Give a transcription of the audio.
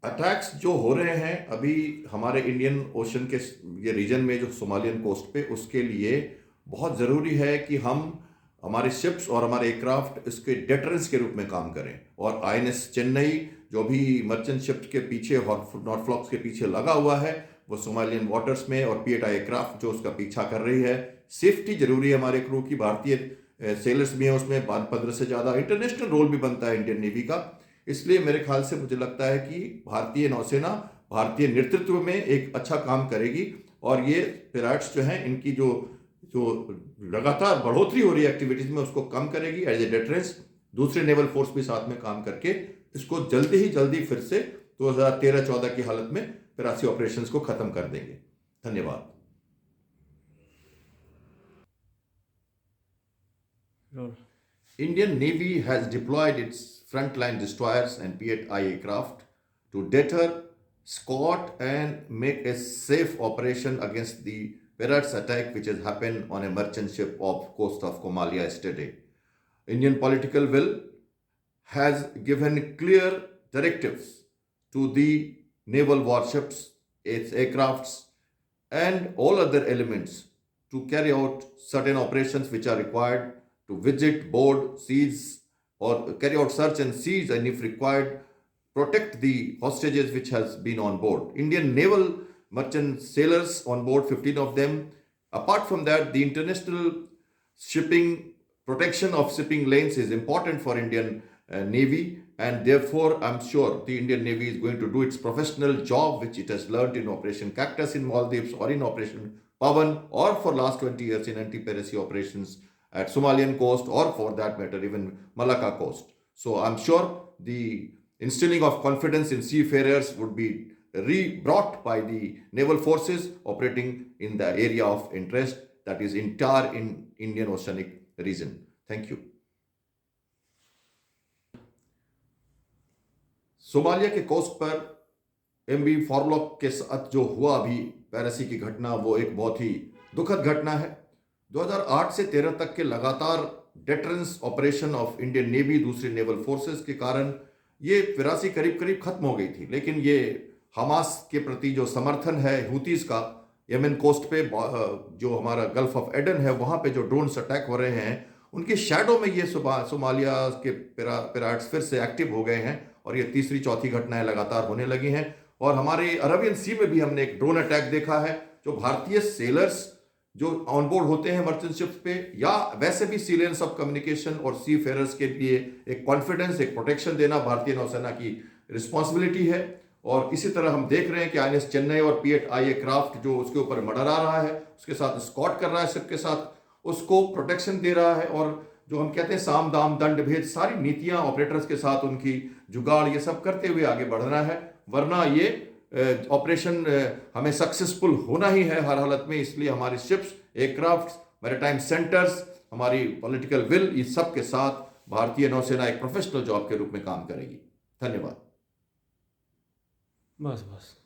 Attacks जो हो रहे हैं अभी हमारे इंडियन ओशन के ये रीजन में, जो सोमालियन कोस्ट पे, उसके लिए बहुत ज़रूरी है कि हम हमारे शिप्स और हमारे एयरक्राफ्ट इसके डेटरेंस के रूप में काम करें। और आईएनएस चेन्नई जो भी मर्चेंट शिप के पीछे, नॉर्थफ्लॉक्स के पीछे लगा हुआ है, वो सोमालियन वाटर्स में, और पीएटआई एयरक्राफ्ट जो उसका पीछा कर रही है। सेफ्टी जरूरी है हमारे क्रू की। भारतीय सेलर्स भी हैं उसमें, 15 से ज़्यादा। इंटरनेशनल रोल भी बनता है इंडियन नेवी का। इसलिए मेरे ख्याल से मुझे लगता है कि भारतीय नौसेना भारतीय नेतृत्व में एक अच्छा काम करेगी। और ये पिराट्स जो हैं, इनकी जो जो लगातार बढ़ोतरी हो रही है एक्टिविटीज में, उसको कम करेगी एज ए डेटरेंस। दूसरे नेवल फोर्स भी साथ में काम करके इसको जल्दी ही जल्दी फिर से 2013-14 की हालत में पिरासी ऑपरेशंस को खत्म कर देंगे। धन्यवाद। Indian Navy has deployed its frontline destroyers and P-8I aircraft to deter, scout, and make a safe operation against the pirates attack which has happened on a merchant ship off coast of Comalia yesterday. Indian political will has given clear directives to the naval warships, its aircrafts, and all other elements to carry out certain operations which are required to visit, board, seize, or carry out search and seize, and if required, protect the hostages which has been on board. Indian naval merchant sailors on board, 15 of them. Apart from that, the international shipping protection of shipping lanes is important for Indian Navy, and therefore I'm sure the Indian Navy is going to do its professional job which it has learned in Operation Cactus in Maldives, or in Operation Pavan, or for last 20 years in anti-piracy operations at Somalian coast, or for that matter even Malacca coast. So I'm sure the instilling of confidence in seafarers would be re-brought by the naval forces operating in the area of interest, that is entire in Indian Oceanic region. Thank you. Somalia के coast पर MV फॉरलॉक के साथ जो हुआ अभी पैरसी की घटना, वो एक बहुत ही दुखद घटना है। 2008 से 13 तक के लगातार deterrence operation of Indian navy, दूसरी नेवल फोर्सेस के कारण ये पिरासी करीब करीब खत्म हो गई थी। लेकिन ये हमास के प्रति जो समर्थन है हुतीज का, यमन कोस्ट पे जो हमारा गल्फ ऑफ एडन है, वहाँ पे जो ड्रोन्स अटैक हो रहे हैं, उनके शैडो में ये सोमालिया के पिराट्स फिर से एक्टिव हो गए हैं। और ये तीसरी चौथी घटनाएं लगातार होने लगी हैं। और हमारे अरबियन सी में भी हमने एक ड्रोन अटैक देखा है। जो भारतीय सेलर्स जो ऑनबोर्ड होते हैं मर्चेंट शिप्स पे, या वैसे भी सी लेन्स ऑफ कम्युनिकेशन और सी फेरर्स के लिए एक कॉन्फिडेंस, एक प्रोटेक्शन देना भारतीय नौसेना की रिस्पॉन्सिबिलिटी है। और इसी तरह हम देख रहे हैं कि आईएनएस चेन्नई और P-8I एयरक्राफ्ट जो उसके ऊपर मर्डर आ रहा है, उसके साथ स्कॉट कर रहा है, शिप के साथ उसको प्रोटेक्शन दे रहा है। और जो हम कहते हैं साम दाम दंड भेद, सारी नीतियां ऑपरेटर्स के साथ उनकी जुगाड़, ये सब करते हुए आगे बढ़ना है। वरना ये ऑपरेशन हमें सक्सेसफुल होना ही है हर हालत में। इसलिए हमारी शिप्स, एयरक्राफ्ट, मैरीटाइम सेंटर्स, हमारी पॉलिटिकल विल, इस सब के साथ भारतीय नौसेना एक प्रोफेशनल जॉब के रूप में काम करेगी। धन्यवाद। बस बस।